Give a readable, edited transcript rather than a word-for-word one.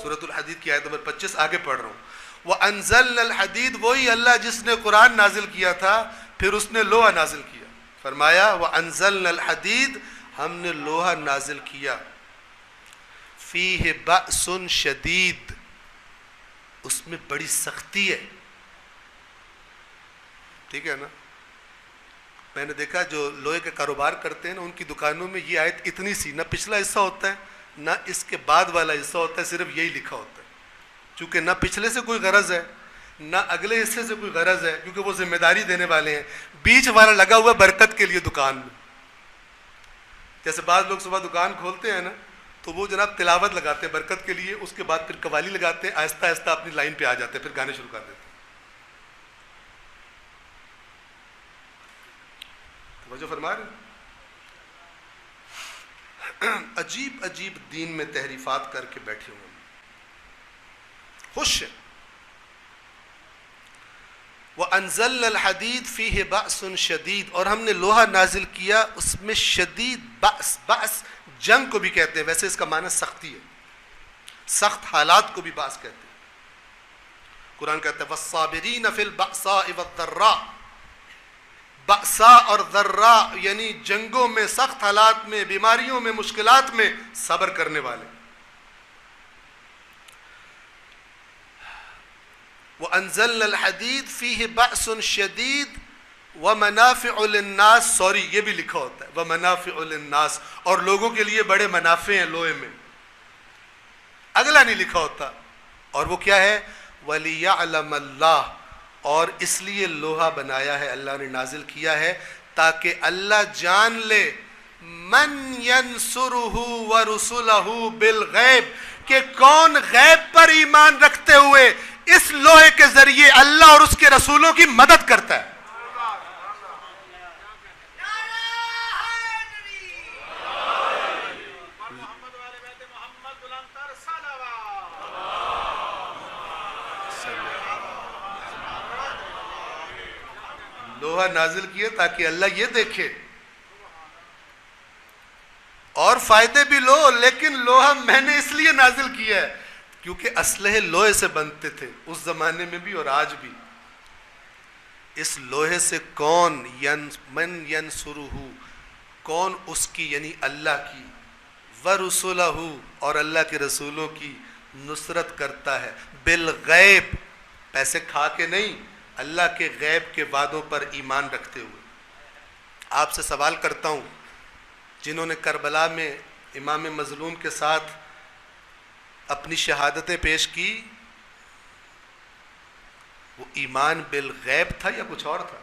سورۃ الحدید کی آیت نمبر 25 آگے پڑھ رہا ہوں. وَأَنزَلْنَا الْحَدِيدَ وہی اللہ جس نے قرآن نازل کیا تھا پھر اس نے لوہا نازل کیا. فرمایا وَأَنزَلْنَا الْحَدِيدَ ہم نے لوہا نازل کیا. فِيهِ بَأْسٌ شَدِيد اس میں بڑی سختی ہے. ٹھیک ہے نا. میں نے دیکھا جو لوہے کا کاروبار کرتے ہیں نا ان کی دکانوں میں یہ آیت اتنی سی نہ پچھلا حصہ ہوتا ہے نہ اس کے بعد والا حصہ ہوتا ہے, صرف یہی لکھا ہوتا ہے. چونکہ نہ پچھلے سے کوئی غرض ہے نہ اگلے حصے سے کوئی غرض ہے, کیونکہ وہ ذمہ داری دینے والے ہیں. بیچ والا لگا ہوا برکت کے لیے دکان میں. جیسے بعض لوگ صبح دکان کھولتے ہیں نا تو وہ جناب تلاوت لگاتے ہیں برکت کے لیے, اس کے بعد پھر قوالی لگاتے ہیں, آہستہ آہستہ اپنی لائن پہ آ جاتے ہیں, پھر گانے شروع کر دیتے ہیں. توجہ فرما رہے ہیں. عجیب عجیب دین میں تحریفات کر کے بیٹھے ہوئے ہیں, خوش ہیں. وَأَنزَلْنَا الْحَدِيدَ فِيهِ بَأْسٌ شَدِيد اور ہم نے لوہا نازل کیا اس میں شدید بأس. بأس جنگ کو بھی کہتے ہیں, ویسے اس کا معنی سختی ہے, سخت حالات کو بھی بأس کہتے ہیں. قرآن کہتا ہے وَالصَّابِرِينَ فِي الْبَأْسَاءِ وَالضَّرَّاءِ. بأسا اور ذرا یعنی جنگوں میں, سخت حالات میں, بیماریوں میں, مشکلات میں صبر کرنے والے. وَأَنزَلْنَا الْحَدِيدَ فِيهِ بَأْسٌ شَدِيد وَمَنَافِعُ لِلنَّاسِ. سوری یہ بھی لکھا ہوتا ہے وَمَنَافِعُ لِلنَّاسِ اور لوگوں کے لیے بڑے منافع ہیں لوہے میں. اگلا نہیں لکھا ہوتا. اور وہ کیا ہے وَلِيَعْلَمَ اللَّهُ اور اس لیے لوہا بنایا ہے, اللہ نے نازل کیا ہے تاکہ اللہ جان لے من ینصرہ ورسلہ بالغیب کہ کون غیب پر ایمان رکھتے ہوئے اس لوہے کے ذریعے اللہ اور اس کے رسولوں کی مدد کرتا ہے. لوہا نازل کیا تاکہ اللہ یہ دیکھے اور فائدے بھی لو, لیکن لوہا میں نے اس لیے نازل کیا ہے کیونکہ اسلحے لوہے سے بنتے تھے اس زمانے میں بھی اور آج بھی. اس لوہے سے کون من ینصرہ کون اس کی یعنی اللہ کی, ورسلہ اور اللہ کے رسولوں کی نصرت کرتا ہے. بالغیب پیسے کھا کے نہیں, اللہ کے غیب کے وعدوں پر ایمان رکھتے ہوئے. آپ سے سوال کرتا ہوں, جنہوں نے کربلا میں امام مظلوم کے ساتھ اپنی شہادتیں پیش کی, وہ ایمان بالغیب تھا یا کچھ اور تھا؟